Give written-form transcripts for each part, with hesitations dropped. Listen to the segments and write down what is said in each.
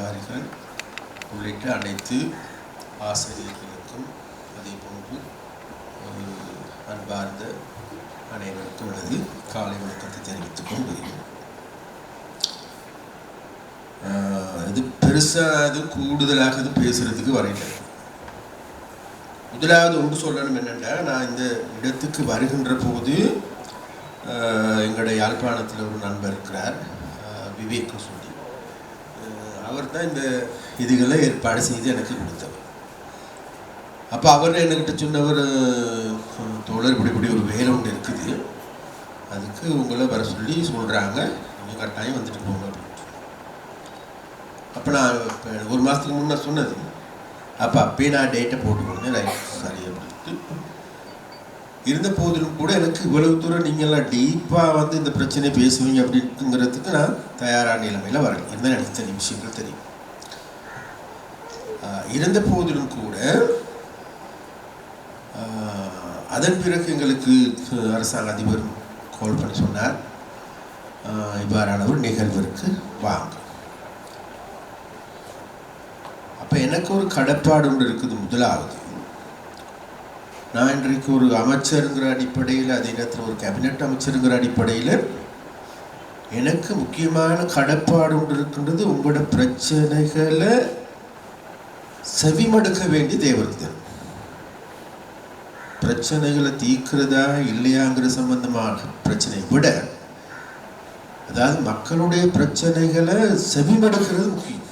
அதிகாரிகள் உள்ளிட்ட அனைத்து ஆசிரியர்களுக்கும் அதே போன்று அன்பார்ந்த அனைவருக்கும் எனது காலை வணக்கத்தை தெரிவித்துக் கொண்டு இது பெருசாக கூடுதலாக இது பேசுறதுக்கு வரையில. முதலாவது ஒன்று சொல்லணும் என்னென்னா, நான் இந்த இடத்துக்கு வருகின்ற போது எங்களுடைய யாழ்ப்பாணத்தில் ஒரு நண்பர் இருக்கிறார், விவேக் சொல்லி. அவர் தான் இந்த இதுகளை ஏற்பாடு செய்து எனக்கு கொடுத்தவர். அப்போ அவர் என்கிட்ட சொன்னவர், தோழர் இப்படி ஒரு வேலை ஒன்று இருக்குது, அதுக்கு உங்களை வர சொல்லி சொல்கிறாங்க, நீங்கள் கட்டாயம் வந்துட்டு போங்க அப்படின்னு. அப்போ நான் ஒரு மாதத்துக்கு முன்னே சொன்னது, அப்பயே நான் டேட்டை போட்டுக்கொண்டேன். ரைட், சரி அப்படின்ட்டு இருந்த போதிலும் கூட எனக்கு இவ்வளவு தூரம் நீங்கள்லாம் டீப்பாக இந்த பிரச்சனையை பேசுவீங்க அப்படின்ட்டுங்கிறதுக்கு நான் தயாரான நிலைமையில் வரல. என்ன எனக்கு தெரியும், விஷயங்கள் தெரியும். இருந்த போதிலும் கூட அதன் பிறகு எங்களுக்கு அரசாங்க அதிபர் கால் பண்ணி சொன்னார், இவ்வாறான ஒரு நிகழ்விற்கு வாங்க. அப்போ எனக்கு ஒரு கடப்பாடு ஒன்று இருக்குது. முதலாவது, நான் இன்றைக்கு ஒரு அமைச்சருங்கிற அடிப்படையில், அதே நேரத்தில் ஒரு கேபினட் அமைச்சருங்கிற அடிப்படையில் எனக்கு முக்கியமான கடப்பாடு ஒன்று இருக்கின்றது. உங்களோட பிரச்சனைகளை செவிமடுக்க வேண்டிய தேவை இருக்குது. பிரச்சனைகளை தீர்க்கிறதா இல்லையாங்கிற சம்பந்தமான பிரச்சனையை விட, அதாவது மக்களுடைய பிரச்சனைகளை செவிமடுக்கிறது முக்கியம்.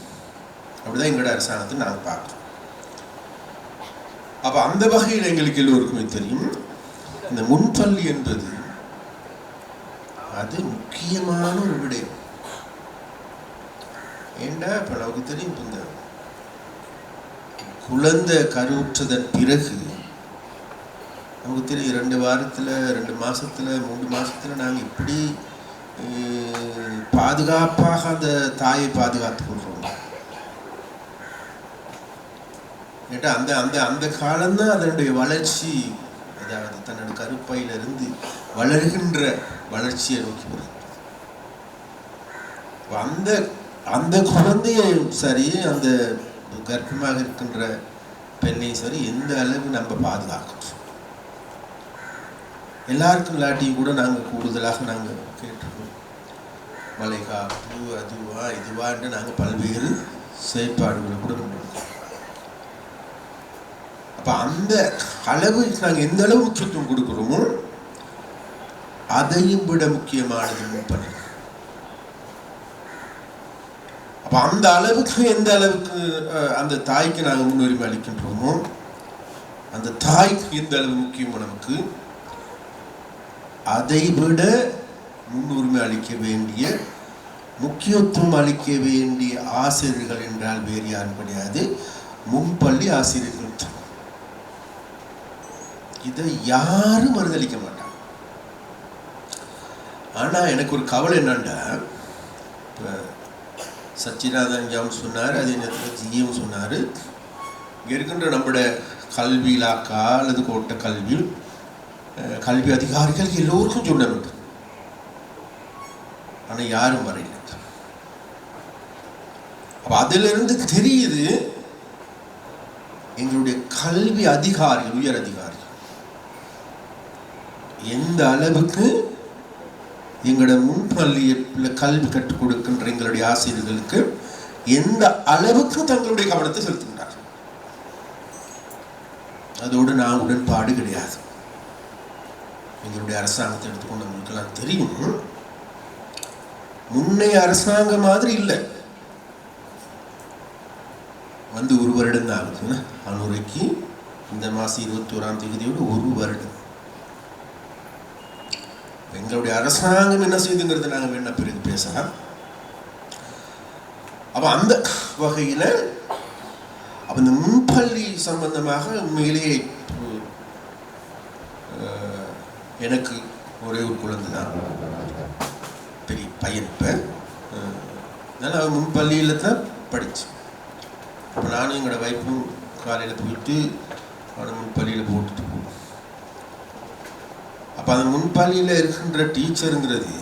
அப்படிதான் எங்களோட அரசாங்கத்தை நாங்கள் பார்க்குறோம். அப்போ அந்த வகையில் எங்களுக்கு எல்லோருக்குமே தெரியும், இந்த முன்பள்ளி என்பது அது முக்கியமான ஒரு விடயம். ஏண்டா இப்போ நமக்கு தெரியும், இந்த குழந்தை கருவுற்றதன் பிறகு நமக்கு தெரியும் 2 வாரத்தில் 2 மாதத்தில் 3 மாதத்தில் நாங்கள் எப்படி பாதுகாப்பாக அந்த தாயை பாதுகாத்து கொள்கிறோம். ஏட்டா அந்த அந்த அந்த காலம்தான் அதனுடைய வளர்ச்சி, அதாவது தன்னோட கருப்பையிலிருந்து வளர்கின்ற வளர்ச்சியை நோக்கி வருகிறது. அந்த அந்த குழந்தையும் சரி, அந்த கர்ப்பமாக இருக்கின்ற பெண்ணையும் சரி, எந்த அளவு நம்ம பாதுகாக்கிறோம். எல்லாருக்கும் இல்லாட்டியும் கூட நாங்கள் கூடுதலாக நாங்கள் கேட்டிருக்கோம், மலைகாப்பு அதுவா இதுவான்னு நாங்கள் பல்வேறு செயற்பாடுகளை கூட கொண்டிருக்கோம். அப்போ அந்த அளவு நாங்கள் எந்த அளவு முக்கியத்துவம் கொடுக்குறோமோ அதையும் விட முக்கியமானது முன்பணி. அப்போ அந்த அளவுக்கு எந்த அளவுக்கு அந்த தாய்க்கு நாங்கள் முன்னுரிமை அளிக்கின்றோமோ, அந்த தாய்க்கு எந்த அளவு முக்கியமோ நமக்கு, அதை விட முன்னுரிமை அளிக்க வேண்டிய, முக்கியத்துவம் அளிக்க வேண்டிய ஆசிரியர்கள் என்றால் வேறு யாரும் கிடையாது, முன்பள்ளி ஆசிரியர்கள். இதை யாரும் மறுதளிக்க மாட்டாங்க. ஆனால் எனக்கு ஒரு கவலை என்னன்னா, இப்போ சச்சிதானந்தம் சொன்னார், அதே நேரத்தில் ஜியும் சொன்னார், இங்கே இருக்கின்ற நம்முடைய கல்வி இலாக்கா அல்லது கோட்ட கல்வி அதிகாரிகள் எல்லோருக்கும் சொல்ல வேண்டும். ஆனால் யாரும் வரையில. அப்போ அதிலிருந்து தெரியுது, எங்களுடைய கல்வி அதிகாரிகள், உயர் அதிகாரிகள் எந்த அளவுக்கு எங்களோட முன்பள்ளியில் கல்வி கற்றுக் கொடுக்கின்ற எங்களுடைய ஆசிரியர்களுக்கு எந்த அளவுக்கு தங்களுடைய கவனத்தை செலுத்துகின்றார். அதோடு நான் உடன்பாடு கிடையாது. எங்களுடைய அரசாங்கத்தை எடுத்துக்கொண்டு நம்மளுக்கெல்லாம் தெரியும், முன்னைய அரசாங்கம் மாதிரி இல்லை. ஒரு வருடம் தான் ஆகுது. அனுரைக்கு இந்த மாதம் 21ஆம் தேதியோடு 1 வருடம். எங்களுடைய அரசாங்கம் என்ன செய்துங்கிறது நாங்கள் வேணா பிறகு பேசலாம். அப்போ அந்த வகையில் அப்போ இந்த முன்பள்ளி சம்பந்தமாக உண்மையிலேயே எனக்கு ஒரே ஒரு குழந்தை தான், பெரிய பையன். இப்போ அதனால் அவன் முன்பள்ளியில் தான் படிச்சு. அப்போ நானும் எங்களோட வைப்பும் காலையில் போயிட்டு அவனை முன்பள்ளியில் போட்டுட்டு போவோம். அப்போ அந்த முன்பள்ளியில் இருக்கின்ற டீச்சருங்கிறது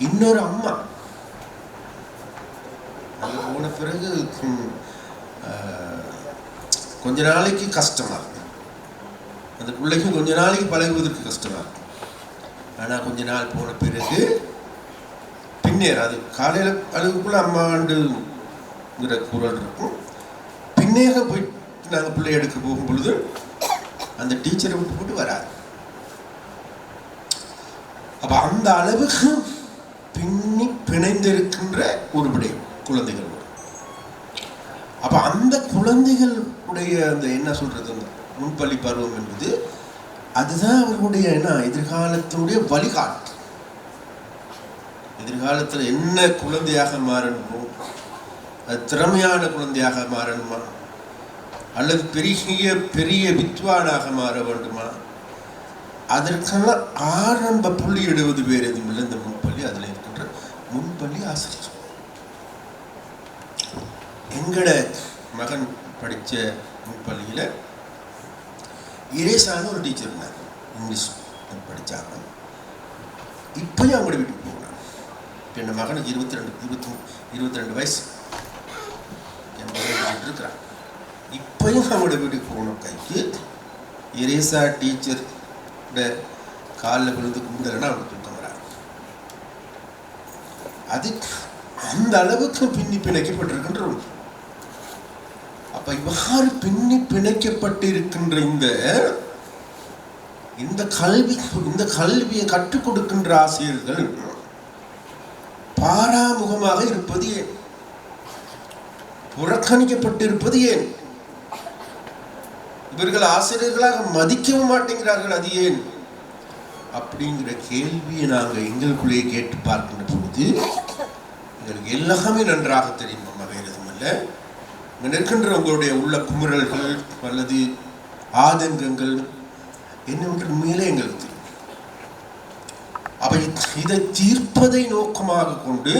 இன்னொரு அம்மா. அங்கே போன பிறகு கொஞ்ச நாளைக்கு கஷ்டமாக இருக்கும், அந்த பிள்ளைக்கு கொஞ்ச நாளைக்கு பழகுவதற்கு கஷ்டமாக இருக்கும். ஆனால் கொஞ்ச நாள் போன பிறகு பின்னேற அது காலையில் அழுகுக்குள்ள அம்மாண்டுங்கிற குரல் இருக்கும். பின்னேக போய் நாங்கள் பிள்ளை எடுக்க போகும் பொழுது அந்த டீச்சரை விட்டு போட்டு வராது. அப்போ அந்த அளவுக்கு பின்னி பிணைந்திருக்கின்ற ஒரு விடயம் குழந்தைகள். அப்போ அந்த குழந்தைகளுடைய அந்த என்ன சொல்றது, அந்த முன்பள்ளி பருவம் என்பது அதுதான் அவர்களுடைய என்ன எதிர்காலத்தினுடைய வழிகாட்டு. எதிர்காலத்தில் என்ன குழந்தையாக மாறணுமோ, அது திறமையான குழந்தையாக மாறணுமா, அல்லது பெரிய பெரிய வித்வானாக மாற வேண்டுமா, அதற்கெல்லாம் ஆரம்ப புள்ளி இடுவது வேறு எதுவும் இல்லை, இந்த முன்பள்ளி. அதில் இருக்கின்ற முன்பள்ளி ஆசிரியர். எங்கட மகன் படித்த முன்பள்ளியில் இரேசான ஒரு டீச்சர் இருந்தாங்க, இங்கிலீஷ் படித்தாங்க. இப்பயும் அவங்களோட வீட்டுக்கு போனாங்க. இப்போ என் மகனுக்கு 22 வயசு, என் மகன் இருக்கிறான். இப்பயும் அவங்களோட வீட்டுக்கு போகணும். கைக்கு இரேசா டீச்சர் காலில் விழுந்து கும்பிடலன்னா அவங்க தூக்கம் வராது. அது அந்த அளவுக்கு பின்னி பிணைக்கப்பட்டிருக்கின்ற ஒன்று. அப்ப இவ்வாறு பின்னி பிணைக்கப்பட்டிருக்கின்ற இந்த கல்வியை கற்றுக் கொடுக்கின்ற ஆசிரியர்கள் பாராமுகமாக இருப்பது ஏன்? புறக்கணிக்கப்பட்டிருப்பது ஏன்? இவர்கள் ஆசிரியர்களாக மதிக்கவும் மாட்டேங்கிறார்கள், அது ஏன்? அப்படிங்கிற கேள்வியை நாங்கள் எங்களுக்குள்ளேயே கேட்டு பார்க்கின்ற பொழுது எங்களுக்கு எல்லாமே நன்றாக தெரியும். நம்ம வேறு எதுவும் இல்லை, இங்கே இருக்கின்ற உங்களுடைய உள்ள குமுறல்கள் அல்லது ஆதங்கங்கள் என்னவென்று மேலே எங்களுக்கு தெரியும். அவை இதை தீர்ப்பதை நோக்கமாக கொண்டு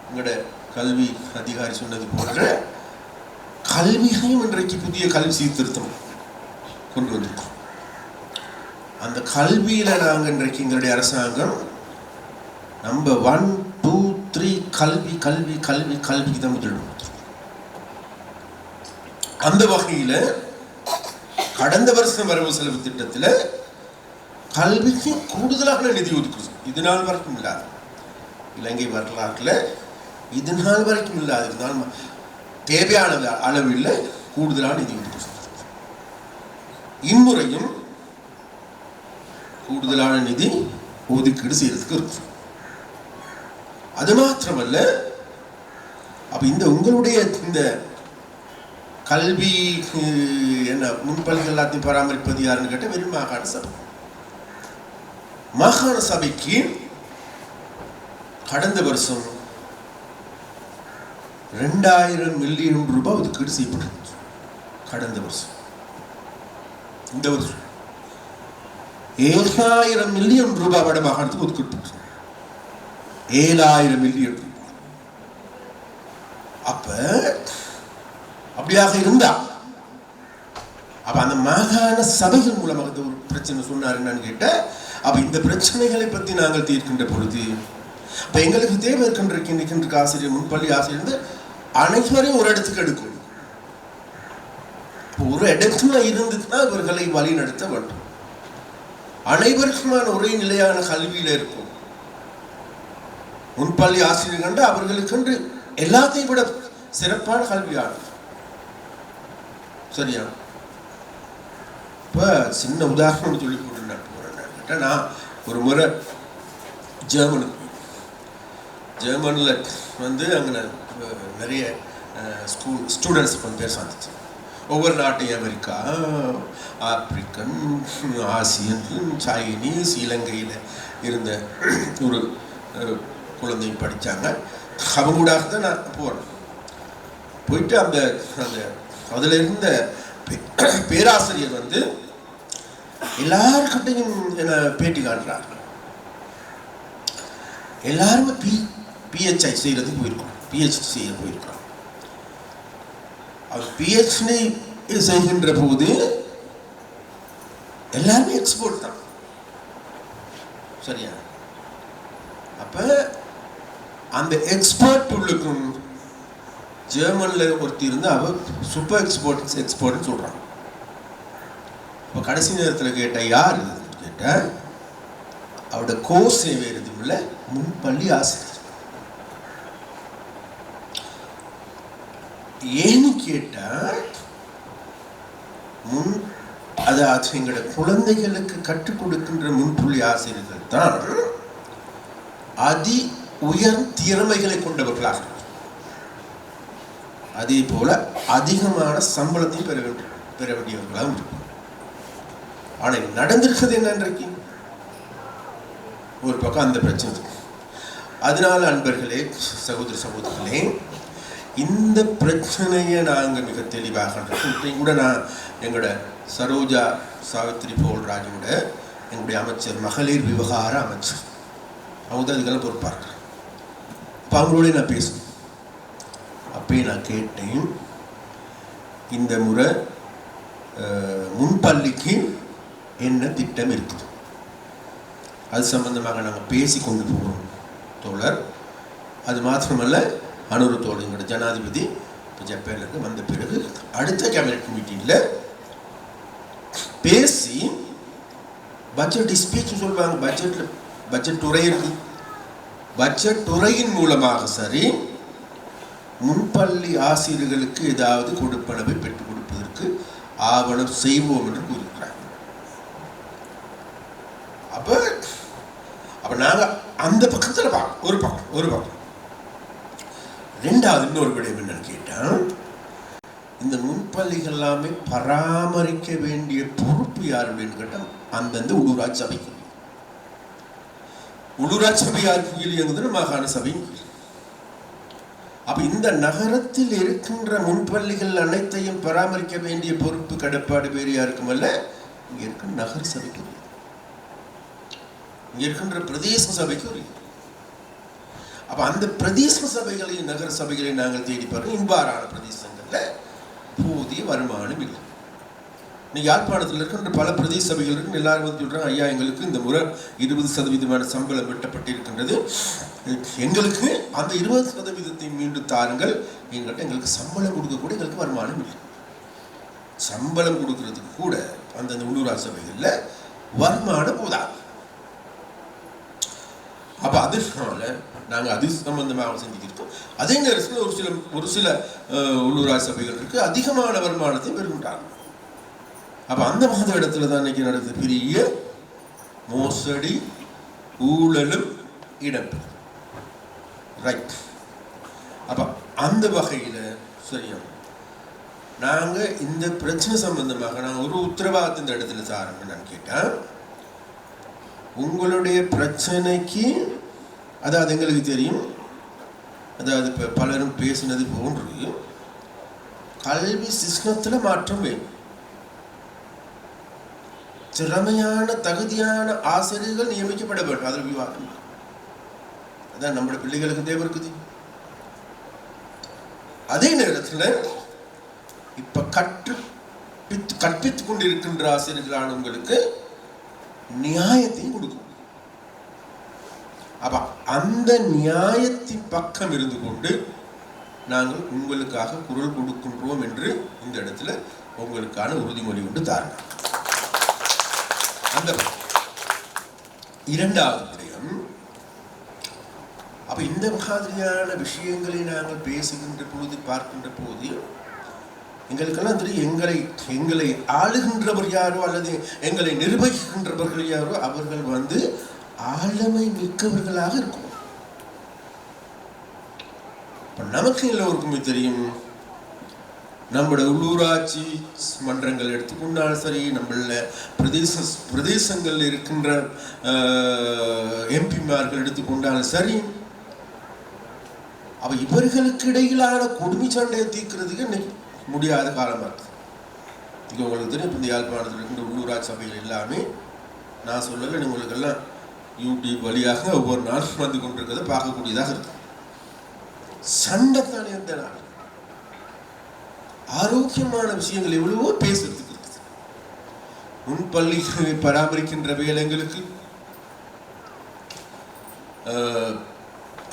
உங்களோட கல்வி அதிகாரி சொன்னது போன்ற கல்வியையும் இன்றைக்கு புதிய கல்வி சீர்திருத்தம் கொண்டு வந்திருக்கோம். அந்த கல்வியில நாங்கள் இன்றைக்கு எங்களுடைய அரசாங்கம் நம்பர் 1, 2, 3 கல்வி கல்வி கல்வி கல்விக்கு தான் முதல். அந்த வகையில கடந்த வருஷம் வரவு செலவு திட்டத்தில் கல்விக்கு கூடுதலாக நிதி ஒதுக்குது. இது நாள் வரைக்கும் இல்லாது, இலங்கை வரலாற்றில் இது நாள் வரைக்கும் இல்லாது, இருந்தாலும் தேவையான அளவில் கூடுதலான நிதி ஒதுக்குது. இம்முறையும் கூடுதலான நிதி ஒதுக்கீடு செய்யறதுக்கு இருக்கு. அது மாத்திரமல்ல, அப்ப உங்களுடைய இந்த கல்வி என்ன முன்பள்ளிகள் எல்லாத்தையும் பராமரிப்பது யாருன்னு கேட்ட வெறும் மாகாண சபை. மாகாண சபைக்கு கடந்த வருஷம் 2000 மில்லியன் ரூபாய் ஒதுக்கீடு செய்யப்பட்டிருக்கு. கடந்த வருஷம். இந்த வருஷம் 7000 மில்லியன் ரூபாய் வட மாகாணத்துக்கு ஒதுக்கீடு. 7000 மில்லியன் ரூபாய். அப்ப அப்படியாக இருந்தா அப்ப அந்த மாகாண சபைகள் மூலமாக ஒரு பிரச்சனை சொன்னார் என்னன்னு கேட்ட, அப்ப இந்த பிரச்சனைகளை பத்தி நாங்கள் தீர்க்கின்ற பொழுது அப்ப எங்களுக்கு தேவை இருக்கின்ற ஆசிரியர், முன்பள்ளி ஆசிரியர் அனைவரையும் ஒரு இடத்துக்கு எடுக்கும். ஒரு இடத்துல இருந்துச்சுன்னா இவர்களை வழி நடத்த வேண்டும். அனைவருக்குமான ஒரே நிலையான கல்வியில இருக்கும். முன்பள்ளி ஆசிரியர் கண்டு அவர்களுக்கு எல்லாத்தையும் விட சிறப்பான கல்வியாளர். சரியா? இப்ப சின்ன உதாரணம் சொல்லி போட்டு போறேன். நான் ஒரு முறை ஜெர்மனில் அங்கே நிறைய ஸ்டூடெண்ட்ஸ் கொஞ்சம் பேர் சாதிச்சு. ஒவ்வொரு நாட்டையும் அமெரிக்கா, ஆப்பிரிக்கன், ஆசியன், சைனீஸ், இலங்கையில் இருந்த ஒரு குழந்தை படித்தாங்க. அவங்க கூட தான் நான் போகிறேன். போயிட்டு அந்த அதில் இருந்த பேராசிரியர் எல்லாருக்கிட்டையும் என்ன பேட்டி காட்டுறார். எல்லாருமே பிஹெச்ஐ செய்யறதுக்கு போயிருக்கோம், பிஹெச்டி செய்ய போயிருக்கோம். அவர் பிஹெச்டி செய்கின்ற போது எல்லாருமே எக்ஸ்போர்ட் தான். சரியா? அப்ப அந்த எக்ஸ்பர்ட் உள்ளுக்கும் ஜெர்மனில் ஒருத்தி இருந்து அவ சூப்பர் எக்ஸ்பர்ட்னு சொல்கிறான். இப்போ கடைசி நேரத்தில் கேட்ட யார் கேட்ட அவரோட கோர்ஸே வேறு எதுவும் இல்லை, முன்பள்ளி ஆசிரியர். ஏன்னு கேட்டா அதாவது எங்களோட குழந்தைகளுக்கு கற்றுக் கொடுக்கின்ற முன்பள்ளி ஆசிரியர்கள் தான் அதி உயர் திறமைகளை கொண்டவர்களாக, அதே போல அதிகமான சம்பளத்தையும் பெற வேண்டியவர்களாக இருக்கும். ஆனால் நடந்திருக்கிறது என்ன இன்றைக்கு ஒரு பக்கம் அந்த பிரச்சனை. அதனால அன்பர்களே, சகோதர சகோதரிகளே, இந்த பிரச்சனையை நாங்கள் மிக தெளிவாக கூட நான் எங்களோட சரோஜா சாவித்ரி போல்ராஜோட எங்களுடைய அமைச்சர், மகளிர் விவகார அமைச்சர், அவங்க தான் இதுக்கெல்லாம் பொறுப்பார்கள். இப்போ அவங்களோட நான் பேசணும். அப்பயே நான் கேட்டேன், இந்த முறை முன்பள்ளிக்கு என்ன திட்டம் இருக்குது, அது சம்பந்தமாக நாங்கள் பேசி கொண்டு போகிறோம் தோழர். அது மாத்திரமல்ல, அனுரு தோழர் எங்களோட ஜனாதிபதி இப்போ ஜப்பானுக்கு வந்த பிறகு அடுத்த கேபினட் மீட்டிங்கில் பேசி பட்ஜெட் ஸ்பீச் சொல்லுவாங்க. பட்ஜெட் துறை இருக்கு, பட்ஜெட் துறையின் மூலமாக சரி முன்பள்ளி ஆசிரியர்களுக்கு ஏதாவது கொடுப்பனவை பெற்றுக் கொடுப்பதற்கு ஆவணம் செய்வோம் என்று கூறுகிறார். அப்ப நாங்க அந்த பக்கத்துல ஒரு பக்கம் ரெண்டாவது இன்னொரு விடயம் என்னன்னு கேட்டா, இந்த முன்பள்ளிகள் எல்லாமே பராமரிக்க வேண்டிய பொறுப்பு யாருன்னு கேட்டா அந்தந்த உள்ளூராட்சி சபைக்கு. உள்ளூராட்சி சபை யாருக்கு கீழ் இயங்குதுன்னு மாகாண சபை. அப்ப இந்த நகரத்தில் இருக்கின்ற முன்பள்ளிகள் அனைத்தையும் பராமரிக்க வேண்டிய பொறுப்பு கடப்பாடு வேறு யாருக்கும் அல்ல, இங்க இருக்க நகர சபைக்கு, இங்க இருக்கின்ற பிரதேச சபைக்கு. அப்ப அந்த பிரதேச சபைகளையும் நகர சபைகளையும் நாங்கள் தேடி பாருங்க. இவ்வாறான பிரதேசங்கள்ல போதிய வருமானம் இல்லை. இன்னைக்கு யாழ்ப்பாணத்தில் இருக்கின்ற பல பிரதேச சபைகள் இருக்கு. எல்லாரும் வந்து சொல்றாங்க, ஐயா எங்களுக்கு இந்த முறை 20% சம்பளம் வெட்டப்பட்டிருக்கின்றது, எங்களுக்கு அந்த 20% மீண்டும் தாருங்கள், எங்களுக்கு சம்பளம் கொடுக்க கூட எங்களுக்கு வருமானம் இல்லை. சம்பளம் கொடுக்கறதுக்கு கூட அந்த உள்ளூராட்சி சபைகள்ல வருமானம் போதாது. அப்ப அதனால நாங்கள் அது சம்பந்தமாக சிந்திக்கிறோம். அதே நேரத்தில் ஒரு சில உள்ளூராட்சி சபைகள் இருக்கு, அதிகமான வருமானத்தை பெறுகின்றாங்க. அப்ப அந்த மாதிரி இடத்துல தான் இன்னைக்கு நடக்குது பெரிய மோசடி, ஊழலும் இடம்பெறும். ரைட். அப்ப அந்த வகையில சரியா நாங்க இந்த பிரச்சனை சம்பந்தமாக நாங்கள் ஒரு உத்தரவாதத்தை இந்த இடத்துல சாருங்க. நான் கேட்டேன், உங்களுடைய பிரச்சனைக்கு, அதாவது எங்களுக்கு தெரியும், அதாவது இப்போ பலரும் பேசினது போன்று கல்வி சிஸ்டத்தில் மாற்றம் வேணும். திறமையான தகுதியான ஆசிரியர்கள் நியமிக்கப்பட வேண்டும். அதில் விவாதம். அதான் நம்முடைய பிள்ளைகளுக்கு தேவை இருக்குது. அதே நேரத்தில் இப்ப கற்பித்துக் கொண்டிருக்கின்ற ஆசிரியர்களான உங்களுக்கு நியாயத்தையும் கொடுக்கும். அப்ப அந்த நியாயத்தின் பக்கம் இருந்து கொண்டு நாங்கள் உங்களுக்காக குரல் கொடுக்கின்றோம் என்று இந்த இடத்துல உங்களுக்கான உறுதிமொழி கொண்டு தாருங்கள். அந்த இரண்டாவது விடயம், அப்ப இந்த மாதிரியான விஷயங்களை நாங்கள் பேசுகின்ற பொழுது, பார்க்கின்ற போது எங்களுக்கெல்லாம் தெரியும், எங்களை ஆளுகின்றவர் யாரோ அல்லது எங்களை நிர்வகிக்கின்றவர்கள் யாரோ அவர்கள் வந்து ஆளுமை மிக்கவர்களாக இருக்கும். நமக்கு எல்லோருக்குமே தெரியும், நம்முடைய உள்ளூராட்சி மன்றங்கள் எடுத்துக்கொண்டாலும் சரி, நம்மள பிரதேசங்கள் இருக்கின்ற எம்பிமார்கள் எடுத்துக்கொண்டாலும் சரி, அவ இவர்களுக்கு இடையிலான கொடுமை சண்டையை தீர்க்கிறதுக்கு இன்னைக்கு முடியாத காலமாக இருக்கு. இங்கே உங்களுக்கு தெரியும், இப்போ இந்த யாழ்ப்பாணத்தில் இருக்கின்ற உள்ளூராட்சி சபைகள் எல்லாமே, நான் சொல்லலை, உங்களுக்கெல்லாம் யூடியூப் வழியாக ஒவ்வொரு நாளும் வந்து கொண்டிருக்கிறத பார்க்கக்கூடியதாக இருக்கு. சண்டைத்தானே அந்த நாள் ஆரோக்கியமான விஷயங்கள் எவ்வளவோ பேசுறதுக்கு இருக்குது. முன்பள்ளி பராமரிக்கின்ற வேலைங்களுக்கு,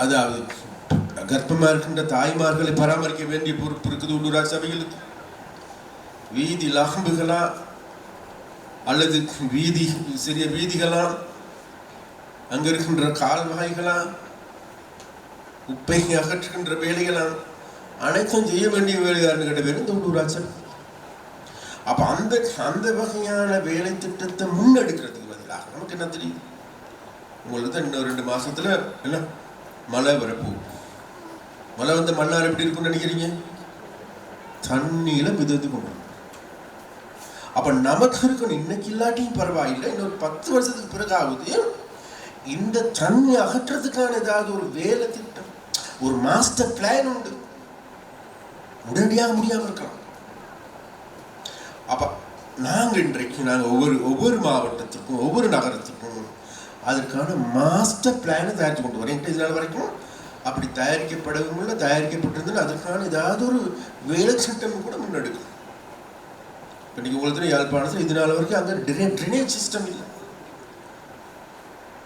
அதாவது கர்ப்பமாக இருக்கின்ற தாய்மார்களை பராமரிக்க வேண்டிய பொறுப்பு இருக்குது உள்ளூராட்சி சபைகளுக்கு. வீதி லகம்புகளா அல்லது வீதி சிறிய வீதிகளா, அங்க இருக்கின்ற கால்வாய்களா, குப்பை அகற்றுகின்ற வேலைகளா, அனைத்தும் செய்ய வேண்டிய வேலையான்னு கேட்ட பேர் இந்த உள்ளூராட்சி. அப்ப அந்த அந்த வகையான வேலை திட்டத்தை முன்னெடுக்கிறதுக்கு பதிலாக நமக்கு என்ன தெரியும், உங்களுக்கு தான் இன்னும் 2 மாசத்துல என்ன மழை வரப்போகுது. மழை வந்து மண்ணார் எப்படி இருக்குன்னு நினைக்கிறீங்க? தண்ணியில மிதந்து கொண்டு. அப்ப நமக்கு இருக்கணும், இன்னைக்கு இல்லாட்டியும் பரவாயில்லை, இன்னொரு 10 வருஷத்துக்கு பிறகாவது இந்த தண்ணி அகற்றதுக்கான ஏதாவது ஒரு வேலை திட்டம், ஒரு மாஸ்டர் பிளான் உண்டு. உடனடியாக முடியாம இருக்கலாம். அப்ப நாங்க இன்றைக்கு ஒவ்வொரு மாவட்டத்துக்கும் ஒவ்வொரு நகரத்துக்கும் அதற்கான மாஸ்டர் பிளானை தயாரித்து கொண்டு வரேன். இதனால வரைக்கும் அப்படி தயாரிக்கப்படவும் இல்லை, தயாரிக்கப்பட்டிருந்தா அதற்கான ஏதாவது ஒரு வேலை சட்டம் கூட முன்னெடுக்கும். இப்போ நீங்கள் உங்களுக்கு யாழ்ப்பாணத்தில் இதனால வரைக்கும் அங்கே ட்ரைனேஜ் சிஸ்டம் இல்லை,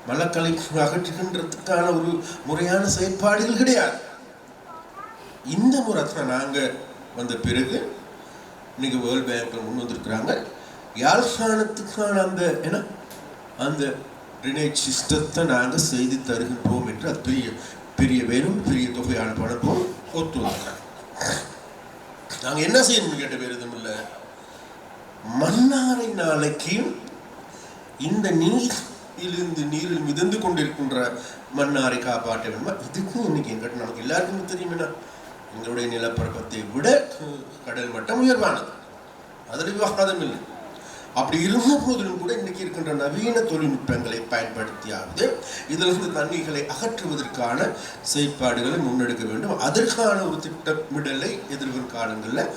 மலக்கலை அகற்றுகின்றதுக்கான ஒரு முறையான செயற்பாடுகள் கிடையாது. இந்த முறை தான் நாங்கள் வந்த பிறகு இன்னைக்கு வேர்ல்ட் பேங்க்ல முன் வந்திருக்கிறாங்க, யாழ்ப்பாணத்துக்கான அந்த ட்ரைனேஜ் சிஸ்டத்தை நாங்கள் செய்து தருகின்றோம் என்று அது பெரிய பெரிய வேணும் பெரிய தொகையான பணமும் ஒத்து வந்தாங்க. நாங்கள் என்ன செய்யணும்னு கேட்ட பேர் எதுவும் இல்லை, மன்னாரை நாளைக்கு இந்த நீரில் மிதந்து கொண்டிருக்கின்ற மன்னாரை காப்பாற்ற வேண்டுமா? இதுக்கு இன்னைக்கு எங்கிட்ட நமக்கு எல்லாருக்கும் தெரியுமே, எங்களுடைய நிலப்பரப்பத்தை விட கடல் மட்டம் உயர்வானது, அதில் விவாதம் இல்லை. அப்படி இருந்த போதிலும் கூட இன்னைக்கு இருக்கின்ற நவீன தொழில்நுட்பங்களை பயன்படுத்தியாவது இதிலிருந்து தண்ணீர்களை அகற்றுவதற்கான செயற்பாடுகளை முன்னெடுக்க வேண்டும். அதற்கான ஒரு திட்டமிடலை எதிர்வரும் காலங்களில்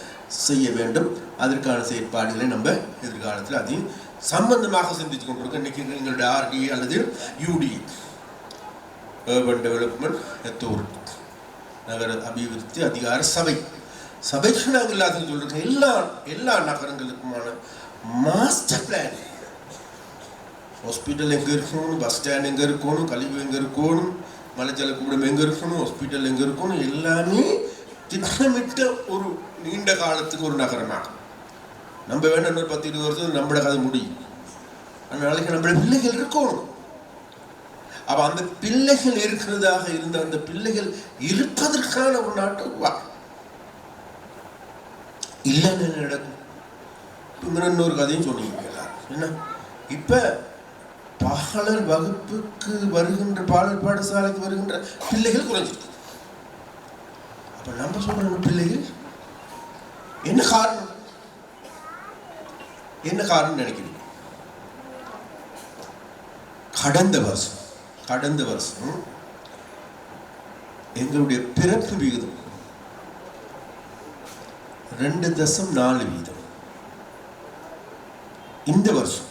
செய்ய வேண்டும். அதற்கான செயற்பாடுகளை நம்ம எதிர்காலத்தில் அதையும் சம்பந்தமாக சிந்தித்து கொண்டிருக்கோம். இன்னைக்கு எங்களுடைய RDA அல்லது UDA, அர்பன் டெவலப்மெண்ட் அத்தாரிட்டி, நகர அபிவிருத்தி அதிகார சபைக்கு நாங்கள் எல்லாத்தையும் சொல்லிருக்கோம். எல்லா நகரங்களுக்குமான மாஸ்டர் பிளான், ஹாஸ்பிட்டல் எங்கே இருக்கணும், பஸ் ஸ்டாண்ட் எங்கே இருக்கணும், கழிவு எங்கே இருக்கணும், மலைஜல கூடம் எங்கே இருக்கணும், ஹாஸ்பிட்டல் எங்கே இருக்கணும், எல்லாமே திட்டமிட்ட ஒரு நீண்ட காலத்துக்கு ஒரு நகரமாக நம்ம வேணும். இன்னொரு 10-20 வருஷம் நம்மளோட கதை முடியும். நாளைக்கு நம்மளோட பிள்ளைகள் இருக்கணும். அப்ப அந்த பிள்ளைகள் இருக்கிறதாக இருந்த அந்த பிள்ளைகள் இருப்பதற்கான ஒரு நாட்டை உருவாக்கும். இல்லைன்னு நடக்கும். இன்னொரு கதையும் சொன்னீங்க என்ன, இப்ப பாலர் வகுப்புக்கு வருகின்ற பாலர் பாடசாலைக்கு வருகின்ற பிள்ளைகள் குறைஞ்சிருக்கு. அப்ப நம்ம சொல்ற பிள்ளைகள் என்ன காரணம் நினைக்கிறீங்க? கடந்த வருஷம் எங்களுடைய பிறப்பு விகிதம் 2.4%. இந்த வருஷம்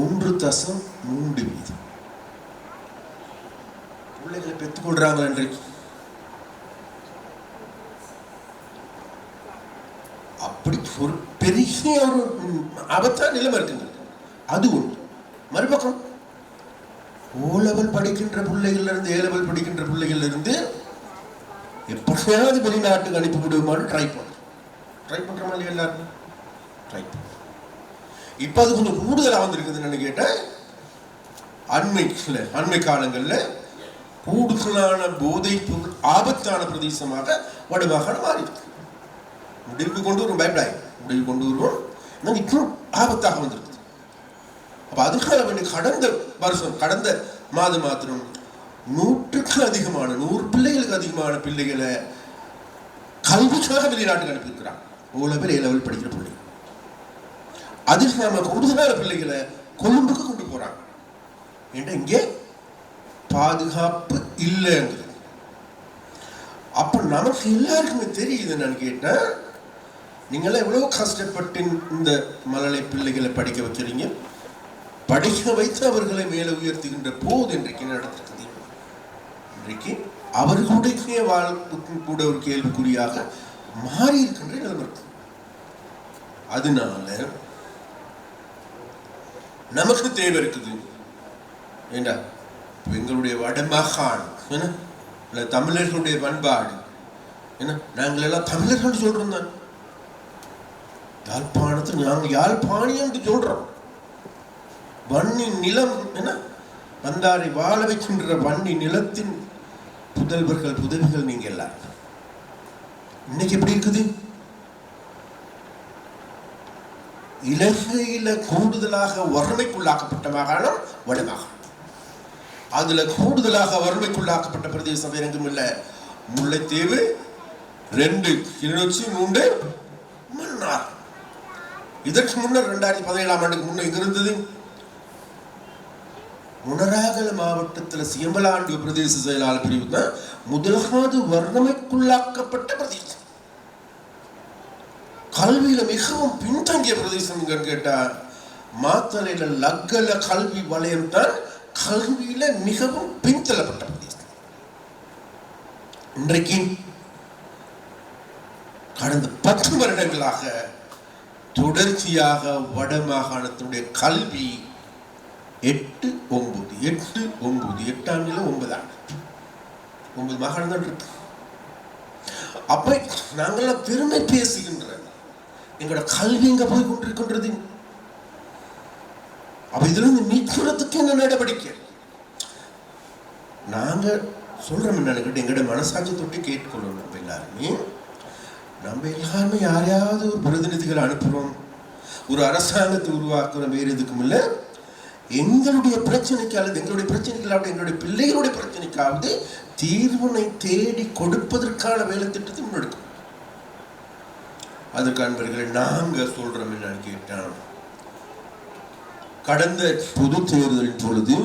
1.3%. பிள்ளைகளை பெற்றுக்கொள்றாங்க. இன்றைக்கு அப்படி ஒரு பெரிய ஒரு ஆபத்தான நிலைமை இருக்குங்க. அது ஒன்று. மறுபக்கம் O-level படிக்கின்ற பிள்ளைகள்ல இருந்து A-level படிக்கின்ற பிள்ளைகள்ல இருந்து எப்படியாவது வெளிநாட்டுக்கு அனுப்பி விடுமாறு ட்ரை பண்ற மாதிரி எல்லாரும் ட்ரை பண்ண. இப்ப அது கொஞ்சம் கூடுதலாக வந்திருக்குதுன்னு கேட்டேன். அண்மை காலங்களில் கூடுதலான போதை பொருள் ஆபத்தான பிரதேசமாக வடமாகாணம் மாறி இருக்கு. முடிவுக்கு கொண்டு வரும், பயப்படாய் முடிவு கொண்டு வருவோம், இப்போ ஆபத்தாக வந்திருக்கு. அப்ப அதுக்காக வேண்டிய கடந்த மாதம் மாத்திரம் 100க்கு அதிகமான 100 பிள்ளைகளுக்கு அதிகமான பிள்ளைகளை கல்விக்காக வெளிநாட்டுக்கு அனுப்பியிருக்கிறாங்க. O-level A-level படிக்கிற பிள்ளைகள். அதுக்கு நாம கூடுதலான பிள்ளைகளை கொழும்புக்கு கொண்டு போறாங்க. ஏன்னா இங்கே பாதுகாப்பு இல்லைங்கிறது. அப்ப நமக்கு எல்லாருக்குமே தெரியுது. நான் கேட்டேன், நீங்களாம் எவ்வளவு கஷ்டப்பட்டு இந்த மழலை பிள்ளைகளை படிக்க வைக்கிறீங்க, படிக்க வைத்து அவர்களை மேலே உயர்த்துகின்ற போது இன்றைக்கு நடந்திருக்குது. இன்றைக்கு அவர்களுடைய வாழ்வுக்கும் கூட ஒரு கேள்விக்குறியாக மாறி இருக்கின்ற நிலைமை இருக்கு. அதனால நமக்கு தேவை இருக்குது. ஏண்டா எங்களுடைய வடமாகாணம் இல்லை தமிழர்களுடைய பண்பாடு என்ன, நாங்கள் எல்லாம் தமிழர்கள் சொல்றோம் தான். யாழ்ப்பாணத்தில் நாங்கள் யாழ்ப்பாணி என்று சொல்றோம். வன்னி நிலம் என்ன, வந்தாரை வாழ வைக்கின்ற வன்னி நிலத்தின் புதல்வர்கள் புதவிகள் நீங்க எல்லாரும். இன்னைக்கு எப்படி இருக்குது? இலங்கையில கூடுதலாக வறுமைக்குள்ளாக்கப்பட்ட மாகாணம் வடமாகாணம். அதுல கூடுதலாக வறுமைக்குள்ளாக்கப்பட்ட பிரதேசம் எங்கும் இல்ல. முல்லைத்தீவு 2, கிளிநொச்சி 3, மன்னார். இதற்கு முன்னர் 2017ஆம் ஆண்டுக்கு முன்னர் எங்க இருந்தது? முனராகல மாவட்டத்தில் சியம்பலாண்டு பிரதேச செயலாளர் பிரிவு தான் முதலாவது வறுமைக்குள்ளாக்கப்பட்ட பிரதேசம். கல்வியில மிகவும் பின்தங்கிய பிரதேசம் கேட்டா மாத்தளையில லக்கல கல்வி வலயம் தான் கல்வியில மிகவும் பின்தள்ளப்பட்ட பிரதேசம். இன்றைக்கு கடந்த 10 வருடங்களாக தொடர்ச்சியாக வட மாகாணத்தினுடைய கல்வி 8, 9, 8 ஆண்டுல 9 ஆண்டு 9 மாகாணம் தான் இருக்கு. அப்ப நாங்கெல்லாம் பெருமை பேசுகின்ற எங்களோட கல்வி இங்க போய் கொண்டிருக்கின்றது. அப்ப இதுல இருந்து மீட்கிறதுக்கு என்ன நடவடிக்கை நாங்க சொல்றோம்? என்னன்னு எங்களோட மனசாட்சி தொட்டு கேட்கணும். நம்ம எல்லாருமே யாரையாவது ஒரு பிரதிநிதிகளை அனுப்புறோம், ஒரு அரசாங்கத்தை உருவாக்குறோம். வேறு எதுக்கும் இல்லை, எங்களுடைய பிரச்சனைக்கு அல்லது எங்களுடைய பிரச்சனைகளாவது எங்களுடைய பிள்ளைகளுடைய பிரச்சனைக்காவது தீர்வினை தேடி கொடுப்பதற்கான வேலை திட்டத்தை முன்னெடுக்கும். அதுக்கு அன்பர்களை நாங்க சொல்றோம் என்னன்னு கேட்டான், கடந்த பொது தேர்தலின் பொழுது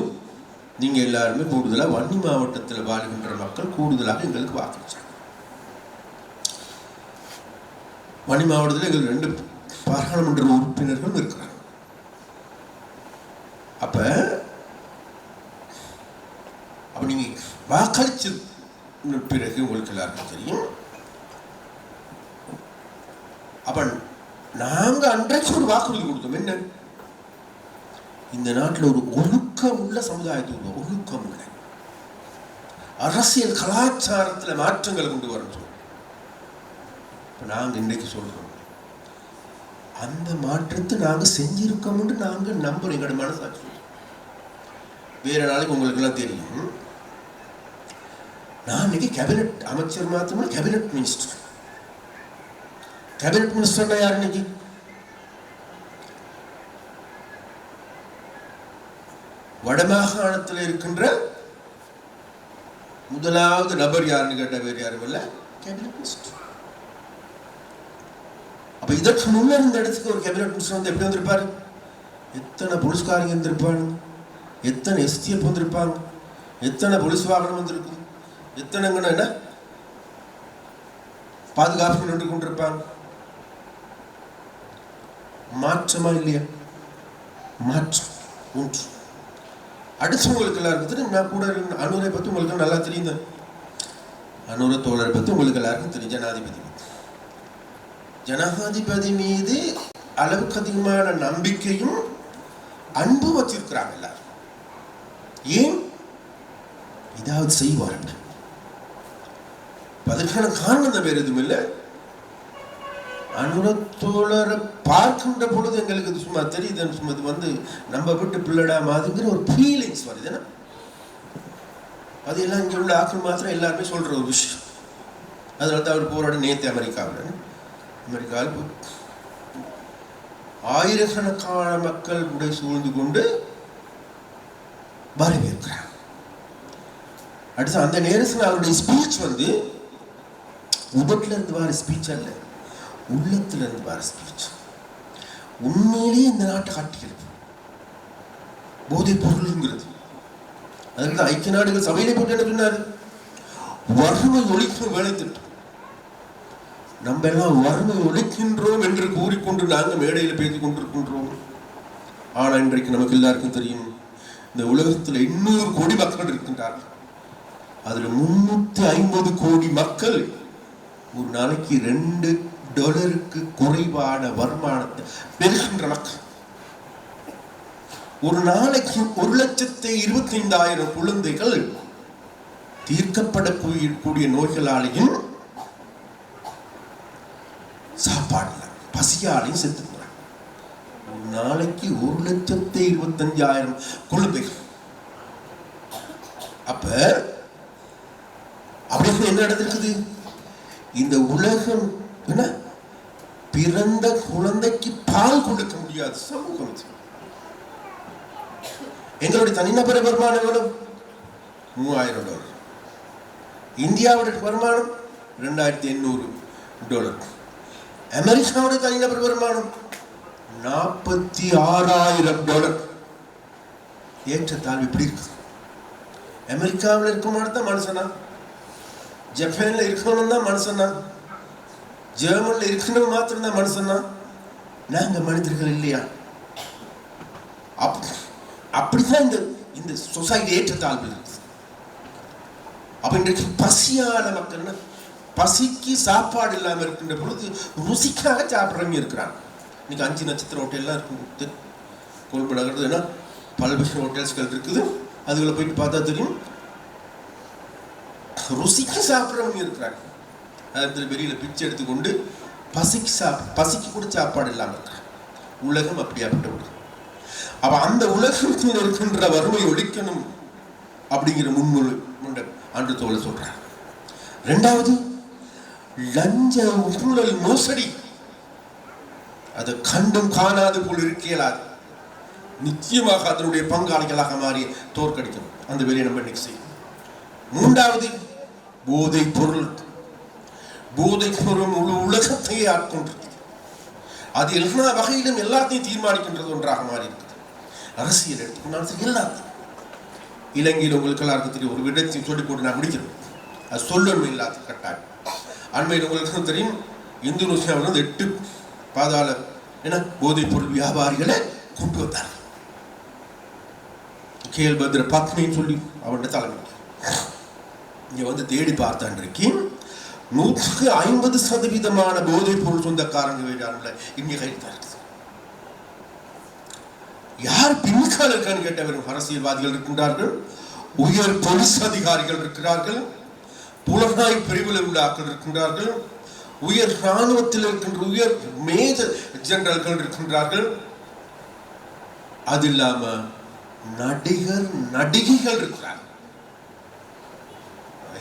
நீங்க எல்லாருமே கூடுதலாக வன்னி மாவட்டத்தில் வாழ்கின்ற மக்கள் கூடுதலாக எங்களுக்கு வாக்களிச்சாங்க. வன்னி மாவட்டத்தில் எங்களுக்கு 2 பாராளுமன்ற உறுப்பினர்கள் இருக்கிறாங்க. அப்ப நீங்க வாக்களிச்ச பிறகு உங்களுக்கு எல்லாருக்கும் தெரியும். அப்ப நாங்க அன்றைக்கு ஒரு வாக்குறுதி கொடுத்தோம். என்ன? இந்த நாட்டில் ஒரு ஒழுக்கம் உள்ள சமுதாயத்தை ஒழுக்கம் உள்ள அரசியல் கலாச்சாரத்தில் மாற்றங்களை கொண்டு வரணும். நாங்க இன்னைக்கு சொல்றோம், அந்த மாற்றத்தை நாங்க செஞ்சிருக்கோம் நாங்க நம்புறோம். எங்களோட மனசாட்சி வேற நாளைக்கு உங்களுக்கு எல்லாம் தெரியும். நான் இன்னைக்கு கேபினட் அமைச்சர் மாத்திரமே கேபினட் மினிஸ்டர். கேபினட் மினிஸ்டர்னா யார்? இன்னைக்கு வடமாகாணத்தில் இருக்கின்ற முதலாவது நபர் யாருன்னு கேட்ட வேறு யாரும் இல்லை, கேபினட் மினிஸ்டர். அப்ப இதற்கு முன்னர் இந்த இடத்துக்கு ஒரு கேபினட் மினிஸ்டர் வந்து எப்படி வந்திருப்பாரு? எத்தனை போலீஸ்காரங்க இருந்திருப்பாங்க, எத்தனை எஸ்டிஎஃப் வந்திருப்பாங்க, எத்தனை போலீஸ் வாகனம் வந்திருக்கு, எத்தனை என்ன பாதுகாப்பு நின்று கொண்டிருப்பாங்க. மாற்றமா இல்லையா? மாற்றம் ஒன்று. அடுத்தவங்களுக்கு எல்லாருக்கும் தெரியும். நான் கூட அனுரை பற்றி உங்களுக்கு நல்லா தெரியும். அனுர தோழரை பற்றி உங்களுக்கு எல்லாருக்கும் தெரியும். ஜனாதிபதி மீது அளவுக்கு அதிகமான நம்பிக்கையும் அன்பு வச்சிருக்கிறாங்க எல்லாரும். ஏன்? இதாவது செய்வார். அதற்கான காரணம் வேறு எதுவும் இல்லை. அனுரத்தோழரை பார்க்கின்ற பொழுது எங்களுக்கு சும்மா தெரியுது, சும்மா இது வந்து நம்ம விட்டு பிள்ளடா மாதிரிங்கிற ஒரு ஃபீலிங்ஸ் வருது. அது எல்லாம் இங்கே உள்ள ஆக்கள் மாத்திரம் எல்லாருமே சொல்ற ஒரு விஷயம். அதனால தான் அவர் போராட நேற்று அமெரிக்காவில் ஆயிரக்கணக்கான மக்கள் உடை சூழ்ந்து கொண்டு வரவேற்கிறார். அடுத்து அந்த நேரத்தில் அவருடைய ஸ்பீச் வந்து உதட்டுல இருந்து வர ஸ்பீச் அல்ல, உள்ளத்துல இருந்து வர ஸ்பீச். உண்மையிலேயே இந்த நாட்டை காட்டிக்கிறது போதை பொருள்ங்கிறது. அதுக்கு ஐக்கிய நாடுகள் சபையிலே போட்டு என்ன சொன்னாரு? வறுமை ஒழிக்கும் வேலை திட்டம். நம்ம எல்லாம் வறுமை ஒழிக்கின்றோம் என்று கூறிக்கொண்டு நாங்கள் மேடையில் பேசிக் கொண்டிருக்கின்றோம். ஆனா இன்றைக்கு நமக்கு எல்லாருக்கும் தெரியும், இந்த உலகத்தில் 800 கோடி மக்கள் இருக்கின்றார்கள். அதுல 350 கோடி மக்கள் ஒரு நாளைக்கு $2 குறைவான வருமானத்தை பெறுகின்ற மக்கள். ஒரு நாளைக்கு 1,25,000 குழந்தைகள் தீர்க்கப்படக்கூடிய நோய்களாலையும் சாப்பாடு இல்லை, பசியாலையும் செத்துக்கிறாங்க. நாளைக்கு 1,25,000 குழந்தைகள். அப்ப அப்படி என்ன நடந்திருக்குது? இந்த உலகம் என்ன, பிறந்த குழந்தைக்கு பால் கொடுக்க முடியாது சமூகம். எங்களுடைய தனிநபர் வருமானம் எவ்வளவு? $3,000. இந்தியாவுடைய வருமானம் $2,800. அமெரிக்காவுடைய தனிநபர் வருமானம் $46,000. ஏற்றத்தாழ்வு இப்படி இருக்கு. அமெரிக்காவில் இருக்கணும் தான் மனுஷனா, ஜப்பான்ல இருக்கணும் தான் மனுஷனா, ஜெர்மன்ல இருக்கணும் மாத்திரம் தான் மனுஷனா? நாங்க மனிதர்கள் இல்லையா? அப்படிதான் இந்த சொசைட்டி ஏற்றத்தாழ்வு இருக்கு. அப்ப இன்றைக்கு பசியான மக்கள், பசிக்கு சாப்பாடு இல்லாம இருக்கின்ற பொழுது ருசிக்காக சாப்பிட்றவங்க இருக்கிறாங்க. இன்னைக்கு 5 நட்சத்திர ஹோட்டல்லாம் இருக்கு, கோல்படாகிறது. ஏன்னா பல்வேறு ஹோட்டல்ஸ்கள் இருக்குது, அதுகளை போயிட்டு பார்த்தா தெரியும். ருசிக்கு சாப்பிட்றவங்க இருக்கிறாங்க. அதில் வெளியில பிச்சை எடுத்துக்கொண்டு பசிக்கு கூட சாப்பாடு இல்லாமல் இருக்கிறாங்க. உலகம் அப்படியாப்பட்ட உலகம். அப்ப அந்த உலகத்தில் இருக்கின்ற வறுமை ஒழிக்கணும் அப்படிங்கிற முன்மொழி அன்று தோழர் சொல்றார். 2வது, லஞ்ச ஊழல் மோசடி, அது கண்டும் காணாது போல் இருக்கலாது. நிச்சயமாக அதனுடைய பங்காளிகளாக மாறி தோற்கடிக்கணும். அந்த வேலையை நம்ம இன்னைக்கு செய்யும். 3வது, போதைப் பொருள். போதைப் பொருள் முழு உலகத்தையே ஆட்கொண்டிருக்கிறது. அது எல்லா வகையிலும் எல்லாத்தையும் தீர்மானிக்கின்றது ஒன்றாக மாறி இருக்குது. அரசியல் எடுத்துக்கொண்டாலும் எல்லாத்தையும். இலங்கையில் உங்களுக்கு எல்லாருக்கும் தெரியும், ஒரு விடத்தையும் சொல்லி போட்டு நான் முடிக்கிறேன், அது சொல்லணும் இல்லாத கட்டாயம். அண்மையில் உங்களுக்கு தெரியும், இந்தோனேசியாவில் 8 பாதாள போதைப் பொருள் வியாபாரிகளை கொண்டு வந்தார். கேல்பத்ர பத்மின்னு சொல்லி அவருடைய தலைமை இங்க வந்து தேடி பார்த்த அன்றைக்கு 150% போதைப் பொருள் சொந்தக்காரங்க இங்கே கைத்தார்கள். யார் பின்கால இருக்கான்னு கேட்டவரும் அரசியல்வாதிகள் இருக்கின்றார்கள், உயர் போலீஸ் அதிகாரிகள் இருக்கிறார்கள், புலனாய் பிரிவில் உள்ள ஆட்கள் இருக்கின்றார்கள், உயர் இராணுவத்தில் இருக்கின்ற உயர் மேஜர் ஜெனரல்கள் இருக்கின்றார்கள். அது இல்லாம நடிகைகள் இருக்கிறார்கள்.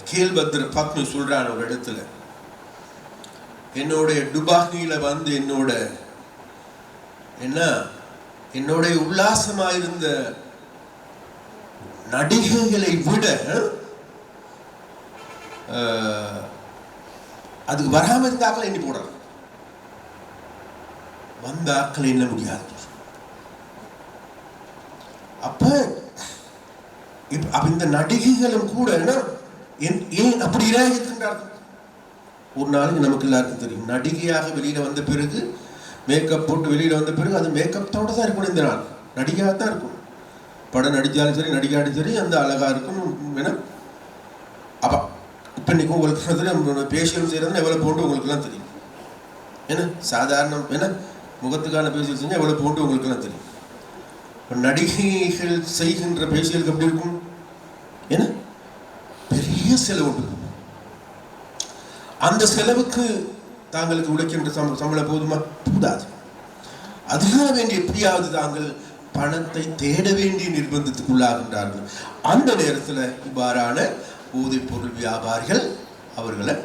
கேல்பத்ர பத்மி சொல்றான் ஒரு இடத்துல, என்னோட டுபாகில வந்து என்னோட உல்லாசமாயிருந்த நடிகைகளை விட அதுக்கு வராம இருந்த ஆக்களை எண்ணி போடுற, வந்த ஆக்களை எண்ண முடியாது. அப்ப இந்த நடிகைகளும் கூட ஏன் அப்படி இருக்கின்றார்கள்? ஒரு நாளைக்கு நமக்கு எல்லாருக்கும் தெரியும், நடிகையாக வெளியில வந்த பிறகு, மேக்கப் போட்டு வெளியில வந்த பிறகு அது மேக்கப்தோட தான் இருக்கணும். இந்த நாள் நடிகையாக தான் இருக்கும். படம் நடிச்சாலும் சரி, நடிகாலும் சரி, அந்த அழகா இருக்கும். அப்ப இப்ப இன்னைக்கு உங்களுக்கு பேசியல் செய்யறதுன்னு எவ்வளவு போட்டு உங்களுக்கு எல்லாம் தெரியும். ஏன்னா சாதாரணம் முகத்துக்கான பேசியல் செஞ்சா எவ்வளவு போட்டு உங்களுக்கு எல்லாம் தெரியும். நடிகைகள் செய்கின்ற பேசியலுக்கு எப்படி இருக்கும்? பெரிய செலவு உண்டு. அந்த செலவுக்கு தாங்களுக்கு உழைக்கின்ற சம்பளம் போதுமா? போதாது. அதுக்காக வேண்டிய எப்படியாவது தாங்கள் பணத்தை தேட வேண்டிய நிர்பந்தத்துக்குள்ளாகின்றார்கள். அந்த நேரத்தில் இவ்வாறான போதைப் பொருள் வியாபாரிகள் அவர்களை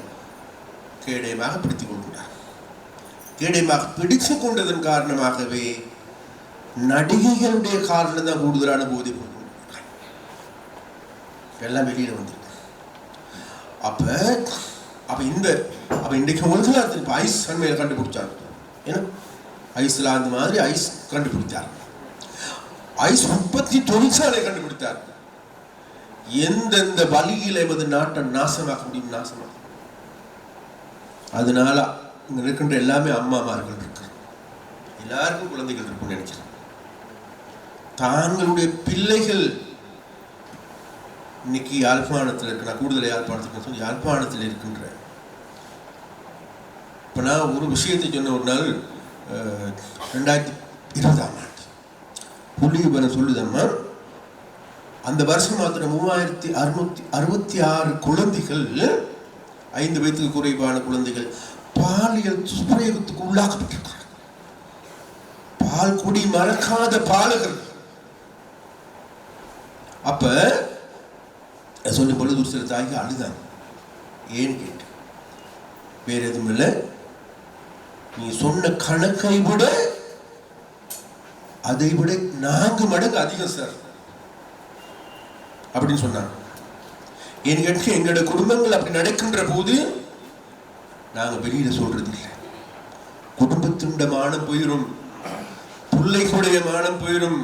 கேடயமாக பிடித்துக் கொள்கிறார்கள். கேடயமாக பிடித்து கொண்டதன் காரணமாகவே நடிகைகளுடைய காரணம் தான் கூடுதலான போதைப் பொருள் எல்லாம் வெளியில வந்திருக்கு. அப்ப இன்றைக்கு உங்களுக்கு ஐஸ் தன்மையை கண்டுபிடிச்சாங்க. ஐஸ்லாந்து மாதிரி ஐஸ் கண்டுபிடித்தார். ஐஸ் உற்பத்தி தொழிற்சாலை கண்டுபிடித்தார். எந்தெந்த வழியில் எமது நாட்டை நாசமாக்க முடியும், நாசமாக. அதனால இங்க இருக்கின்ற எல்லாமே அம்மாமார்கள் இருக்கு, எல்லாருக்கும் குழந்தைகள் இருக்கும்னு நினைக்கிறேன். தாங்களுடைய பிள்ளைகள் இன்னைக்கு யாழ்ப்பாணத்தில் இருக்கு. நான் கூடுதல் யாழ்ப்பாணத்தில் யாழ்ப்பாணத்தில் இருக்கின்ற, இப்போ நான் ஒரு விஷயத்தை சொன்ன ஒரு நாள் 2020 புள்ளி சொல்லுதம்மா, அந்த வருஷம் மாத்திரம் 3666 குழந்தைகள், 5 வயதுக்கு குறைவான குழந்தைகள் பாலியல் துஷ்பிரயோகத்துக்கு உள்ளாக்கப்பட்டிருக்கிறார். பால் குடி மறக்காத பாலகர். அப்ப சொல்லும் பொழுது ஒரு சில தாய்க்கு அழுதாங்க. ஏன் கேட்டு, வேற எதுவும் இல்லை, நீ சொன்ன கணக்கை விட அதை விட 4 மடங்கு அதிகம் சார் அப்படின்னு சொன்னாங்க. ஏன்னு கேட்டு, எங்களோட குடும்பங்கள் அப்படி நடக்கின்ற போது நாங்க வெளியில சொல்றது இல்லை. குடும்பத்தினுடைய மானம் போயிடும், பிள்ளைகளுடைய மானம் போயிடும்,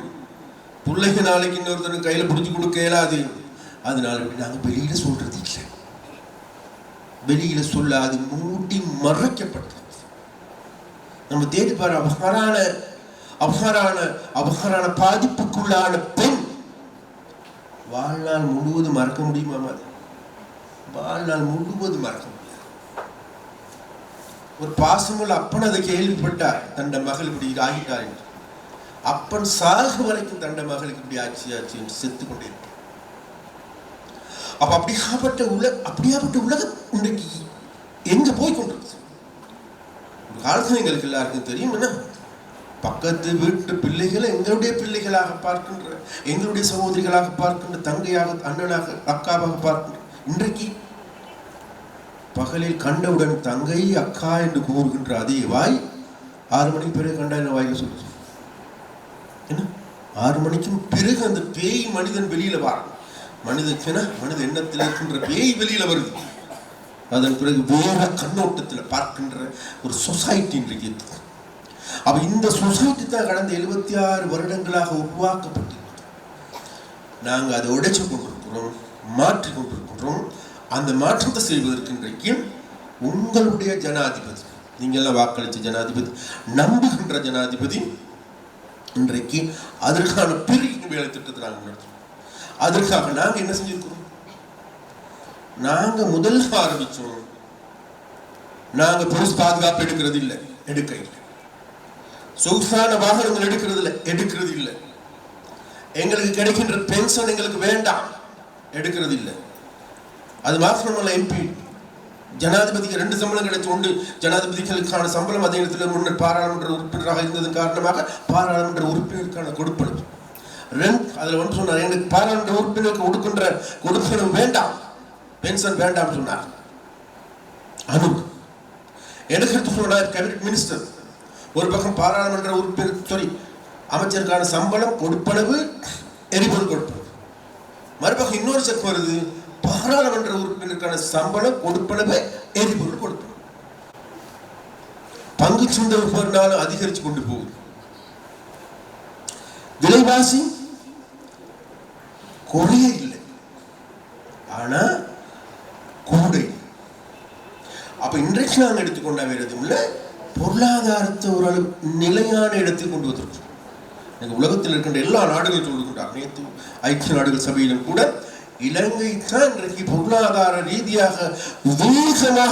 பிள்ளைங்க நாளைக்கு இன்னொருத்தருக்கு கையில பிடிச்சி கொடுக்க இயலாது. அதனால நாங்க வெளியில சொல்றது இல்லை. வெளியில சொல்லாது மூடி மறைக்கப்பட்டது. நம்ம தேடி பாரு, அபகாரான பாதிப்புக்குள்ளான பெண் வாழ்நாள் முழுவதும் மறக்க முடியுமா? வாழ்நாள் முழுவதும் மறக்க முடியாது. ஒரு பாசமுள்ள அப்பன் அதை கேள்விப்பட்டார், தண்ட மகள் இப்படி ஆகிட்டார் என்று. அப்பன் சாகு வரைக்கும் தண்ட மகளுக்கு இப்படி ஆட்சி என்று செத்து கொண்டே இருப்பார். அப்ப அப்படியாப்பட்ட உலகம் இன்றைக்கு எங்க போய் கொண்டிருக்கு? ஒரு காலத்துல எங்களுக்கு எல்லாருக்கும் தெரியும், என்ன, பக்கத்து வீட்டு பிள்ளைகளை எங்களுடைய பிள்ளைகளாக பார்க்கின்ற, எங்களுடைய சகோதரிகளாக பார்க்கின்ற, தங்கையாக, அண்ணனாக, அக்காவாக பார்க்கின்ற. இன்றைக்கு பகலில் கண்டவுடன் தங்கை அக்கா என்று கூறுகின்ற அதே வாய் 6 மணிக்கு பிறகு கண்டா என்ன வாயில சொல்லுது? என்ன, 6 மணிக்கும் பிறகு அந்த பேய் மனிதன் வெளியில வரும். மனித எண்ணத்தில் இருக்கின்ற பேய் வெளியில வருது. அதன் பிறகு வேற கண்ணோட்டத்தில் பார்க்கின்ற ஒரு சொசைட்டி இன்றைக்கு இருக்கு. அப்ப இந்த சொசைட்டி தான் கடந்த 76 வருடங்களாக உருவாக்கப்பட்டு நாங்க அதை உடைச்சு கொண்டிருக்கிறோம், மாற்றி கொண்டிருக்கிறோம். அந்த மாற்றத்தை செய்வதற்கு இன்றைக்கு உங்களுடைய ஜனாதிபதி, நீங்க எல்லாம் வாக்களிச்ச ஜனாதிபதி, நம்புகின்ற ஜனாதிபதி, இன்றைக்கு அதற்கான பெரிய வேலை திட்டத்தை நாங்கள் நடத்துறோம். அதற்காக நாங்க என்ன செஞ்சிருக்கிறோம்? நாங்க முதல்ல ஆரம்பிச்சோம், நாங்க பொலிஸ் பாதுகாப்பு எடுக்கிறது இல்லை, எடுக்க இல்லை. சொகுசான வாகனங்கள் எடுக்கிறது இல்லை. எங்களுக்கு கிடைக்கின்ற பென்ஷன் எங்களுக்கு வேண்டாம், எடுக்கிறது இல்லை. அது மாத்திரமல்ல, எம்பி ஜனாதிபதிக்கு 2 சம்பளம் கிடைச்சு உண்டு. ஜனாதிபதிகளுக்கான சம்பளம் அதே இடத்துல முன்னர் பாராளுமன்ற உறுப்பினராக இருந்ததன் காரணமாக பாராளுமன்ற உறுப்பினருக்கான கொடுப்பனவு அதுல வந்து சொன்னார், எனக்கு பாராளுமன்ற உறுப்பினருக்கு கொடுப்பனவு வேண்டாம், பென்ஷன் வேண்டாம் சொன்னார். அனு எனக்கு சொன்னார் கேபினட் மினிஸ்டர், ஒரு பக்கம் பாராளுமன்ற உறுப்பினர் அமைச்சருக்கான சம்பளம் கொடுப்பனவு, எரிபொருள் கொடுப்பனவு. மறுபக்கம் இன்னொரு செக் வருது, பாராளுமன்ற உறுப்பினருக்கான சம்பளம் கொடுப்பனவு, எரிபொருள் கொடுப்பனவு. பங்கு சந்தை ஒவ்வொரு நாளும் அதிகரிச்சு கொண்டு போகுது. விலைவாசி குறைய இல்லை, ஆனா கூட. அப்ப இன்றைக்கு நாங்கள் எடுத்துக்கொண்டா வேற எதுவும் இல்லை, பொருளாதாரத்தை ஓரளவு நிலையான இடத்தில் கொண்டு வந்திருக்கோம். உலகத்தில் இருக்கின்ற எல்லா நாடுகளும் சொல்லுகின்றார். நேற்று ஐக்கிய நாடுகள் சபையிலும் கூட இலங்கை தான் இன்றைக்கு பொருளாதார ரீதியாக வேகமாக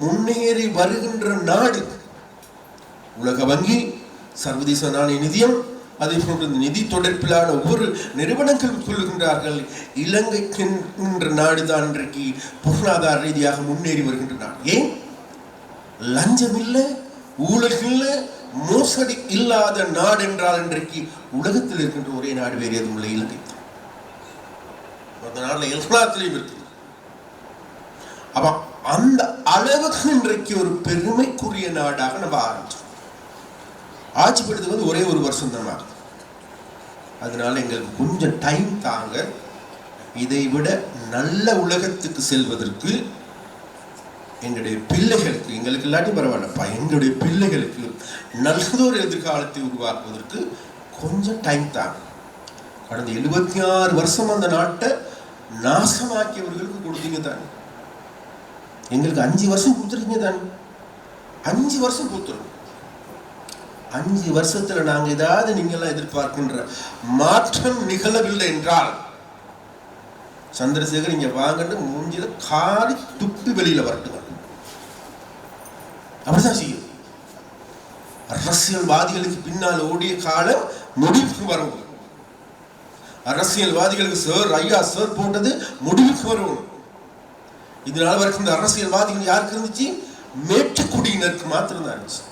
முன்னேறி வருகின்ற நாடு. உலக வங்கி, சர்வதேச நாணய நிதியம், அதே போன்ற நிதி தொடர்பிலான ஒவ்வொரு நிறுவனங்கள் சொல்லுகின்றார்கள், இலங்கை என்ற நாடுதான் இன்றைக்கு பொருளாதார ரீதியாக முன்னேறி வருகின்ற நாடு. ஏன்? லஞ்சம் இல்லை, ஊழல் இல்லை, மோசடி இல்லாத நாடு என்றால் இன்றைக்கு உலகத்தில் இருக்கின்ற ஒரே நாடு வேறு எதுவும் இல்லை, இலங்கை. அந்த நாடுல எல்லாத்திலையும் இருக்கு. அப்ப அந்த அளவுக்கு இன்றைக்கு ஒரு பெருமைக்குரிய நாடாக நம்ம ஆரம்பிச்சோம். ஆட்சி படுத்து வந்து ஒரே ஒரு வருஷம் தான் ஆகுது. அதனால எங்களுக்கு கொஞ்சம் டைம் தாங்க. இதை விட நல்ல உலகத்துக்கு செல்வதற்கு எங்களுடைய பிள்ளைகளுக்கு, எங்களுக்கு இல்லாட்டி பரவாயில்லப்பா, எங்களுடைய பிள்ளைகளுக்கு நல்லதொரு எதிர்காலத்தை உருவாக்குவதற்கு கொஞ்சம் டைம் தாங்க. கடந்த 76 வருஷம் அந்த நாட்டை நாசமாக்கியவர்களுக்கு கொடுத்தீங்க தானே. எங்களுக்கு 5 வருஷம் கொடுத்துருக்கீங்க தானே. 5 வருஷம் கொடுத்துருக்கோம். 5 வருஷத்துல நாங்க ஏதாவது நீங்கெல்லாம் எதிர்பார்க்கின்ற மாற்றம் நிகழவில்லை என்றால் சந்திரசேகர் இங்க வாங்கன்னு மூஞ்சில காரி துப்பி வெளியில வரட்டுங்க. அப்படிதான் செய்யும். அரசியல்வாதிகளுக்கு பின்னால் ஓடிய காலம் முடிவுக்கு வரும். அரசியல்வாதிகளுக்கு சார் ஐயா சார் போட்டது முடிவுக்கு வரும். இதனால வரைக்கும் இந்த அரசியல்வாதிகள் யாருக்கு இருந்துச்சு? மேட்டுக்குடியினருக்கு மாத்திரம் தான் இருந்துச்சு.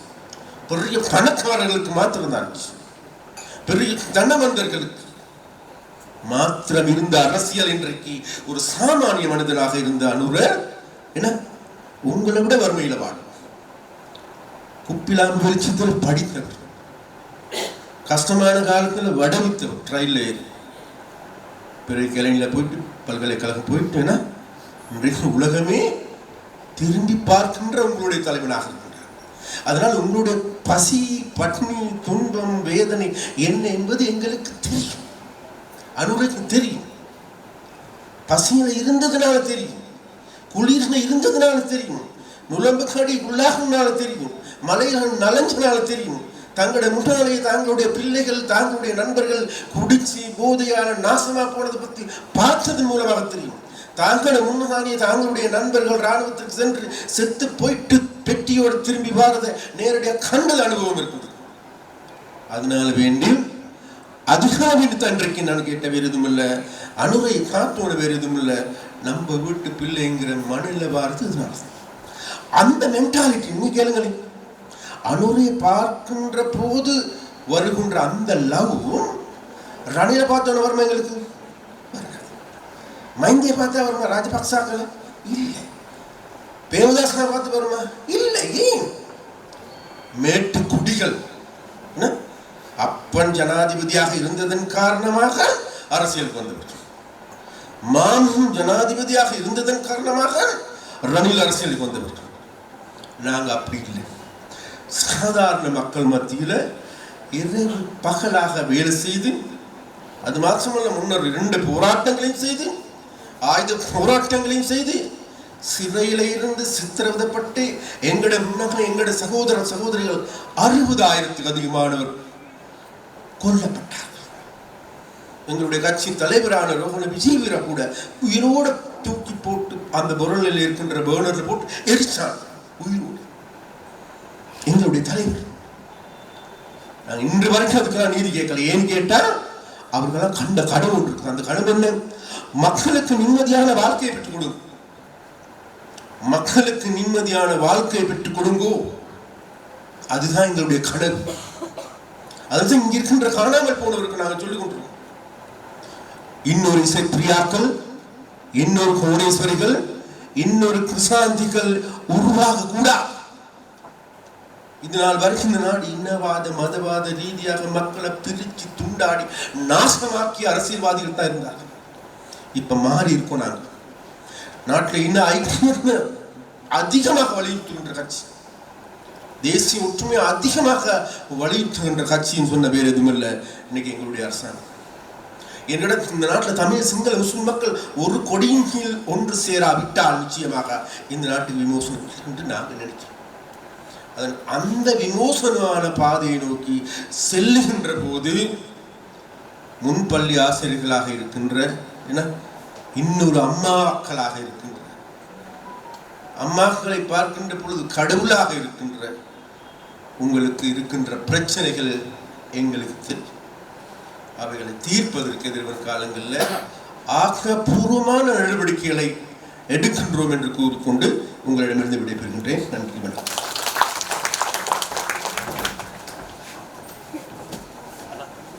பெரிய பணக்காரர்களுக்கு மாத்திரம் தான் இருந்துச்சு. பெரிய தனவந்தர்களுக்கு மாத்திரம் இருந்த அரசியல் இன்றைக்கு ஒரு சாமானிய மனிதனாக இருந்த அனுர என்ன உங்களை விட வறுமையில வாழும். குப்பிலாம்பு வெளிச்சத்தில் படித்தவர், கஷ்டமான காலத்தில் வடவித்தவர், ரயில்ல ஏறி பெரிய கிளையில போயிட்டு பல்கலைக்கழகம் போயிட்டு இன்றைக்கு உலகமே திரும்பி பார்க்கின்ற உங்களுடைய தலைவனாக இருக்கின்றார். அதனால் உங்களுடைய பசி பட்னி துன்பம் வேதனை என்ன என்பது எங்களுக்கு தெரியும், அனுரைக்கு தெரியும். பசியில இருந்ததுனால தெரியும், குளிர்ல இருந்ததுனால தெரியும், நுழம்பு கடி உள்ளாகனால தெரியும், மலைகள் நலஞ்சனால தெரியும். தங்களுடைய முன்னாலே தங்களுடைய பிள்ளைகள் தங்களுடைய நண்பர்கள் குடிச்சு போதையான நாசமா போனதை பற்றி பார்த்ததன் மூலமாக தெரியும். தாங்களுடைய முன்னாலே தங்களுடைய நண்பர்கள் இராணுவத்திற்கு சென்று செத்து போயிட்டு பெட்டியோடு திரும்பி வாரத நேரடியாக கண்டது அனுபவம் இருக்குது. அதனால வேண்டி அதிகாவின் தன்றைக்கு நான் கேட்ட வேறு எதுவும் இல்லை, அணுவை காத்தோட வேறு எதுவும் இல்லை. நம்ம வீட்டு பிள்ளைங்கிற மண்ணில் வாரது இதனால அந்த மென்டாலிட்டி. நீங்க கேளுங்களேன், அனுரை பார்க்கின்ற போது வருகின்ற அந்த லவ் ரணில பார்த்தோன்னு வருமா? எங்களுக்கு மைந்தியை பார்த்தா வருமா? ராஜபக்சாக்கள் இல்லை, பேமதாசனை பார்த்து வருமா? இல்லை. ஏன்? மேட்டுக்குடிகள் அப்பன் ஜனாதிபதியாக இருந்ததன் காரணமாக அரசியலுக்கு வந்தவர், மாமன் ஜனாதிபதியாக இருந்ததன் காரணமாக ரணில் அரசியலுக்கு வந்தவர். நாங்க அப்படி இல்லை. சாதாரண மக்கள் மத்தியில் இரவு பகலாக வேலை செய்து, அது மாத்திரமல்ல முன்னர் 2 போராட்டங்களையும் செய்து, ஆயுத போராட்டங்களையும் செய்து, சிறையில இருந்து சித்திரவதைப்பட்டு எங்களுடைய சகோதர சகோதரிகள் 60,000க்கு அதிகமானவர் கொல்லப்பட்டார். எங்களுடைய கட்சி தலைவரான ரோஹண விஜயவீர கூட உயிரோட தூக்கி போட்டு அந்த பொருளில் இருக்கின்ற பேனர்ல போட்டு எரிச்சான் உயிரோடு. எங்களுடைய தலைவர். நாங்கள் இன்று வரைக்கும் அதுக்கெல்லாம் நீதி கேட்கல. ஏன்னு கேட்டா அவர்களெல்லாம் கண்ட கடவுள் ஒன்று இருக்கு. அந்த கடவுள் என்ன? மக்களுக்கு நிம்மதியான வாழ்க்கையை பெற்றுக் கொடுங்க, மக்களுக்கு நிம்மதியான வாழ்க்கையை பெற்றுக் கொடுங்கோ. அதுதான் எங்களுடைய கனவு. அதுதான் இங்க இருக்கின்ற காணாமல் போனவருக்கு நாங்கள் சொல்லிக் கொண்டிருக்கோம். இன்னொரு இசை பிரியாக்கள், இன்னொரு கோணேஸ்வரிகள், இன்னொரு கிருஷாந்திகள் உருவாக கூடாது. இதனால் வருகின்ற நாடு இனவாத மதவாத ரீதியாக மக்களை பிரிச்சு துண்டாடி நாசமாக்கிய அரசியல்வாதிகள் தான் இருந்தார்கள். இப்ப மாறி இருக்கோம். நாங்கள் நாட்டில் இன்னும் ஐக்கியம் அதிகமாக வலியுறுத்துகின்ற கட்சி, தேசிய ஒற்றுமையை அதிகமாக வலியுறுத்துகின்ற கட்சின்னு சொன்ன வேறு எதுவும் இல்லை இன்னைக்கு எங்களுடைய அரசாங்கம். என்னிடம் இந்த நாட்டில் தமிழ் சிங்கள முஸ்லிம் மக்கள் ஒரு கொடியின் கீழ் ஒன்று சேராவிட்டால் நிச்சயமாக இந்த நாட்டுக்கு விமோசனம் என்று நாங்கள் நினைக்கிறோம். அந்த விமோசனமான பாதையை நோக்கி செல்லுகின்ற போது முன்பள்ளி ஆசிரியர்களாக இருக்கின்ற இன்னொரு அம்மாக்களாக இருக்கின்ற அம்மாக்களை பார்க்கின்ற பொழுது கடவுளாக இருக்கின்ற உங்களுக்கு இருக்கின்ற பிரச்சனைகள் எங்களுக்கு தெரியும். அவைகளை தீர்ப்பதற்கு எதிர்வரும் காலங்களில் ஆக்கப்பூர்வமான நடவடிக்கைகளை எடுக்கின்றோம் என்று கூறிக்கொண்டு உங்களிடமிருந்து விடைபெறுகின்றேன். நன்றி, வணக்கம்.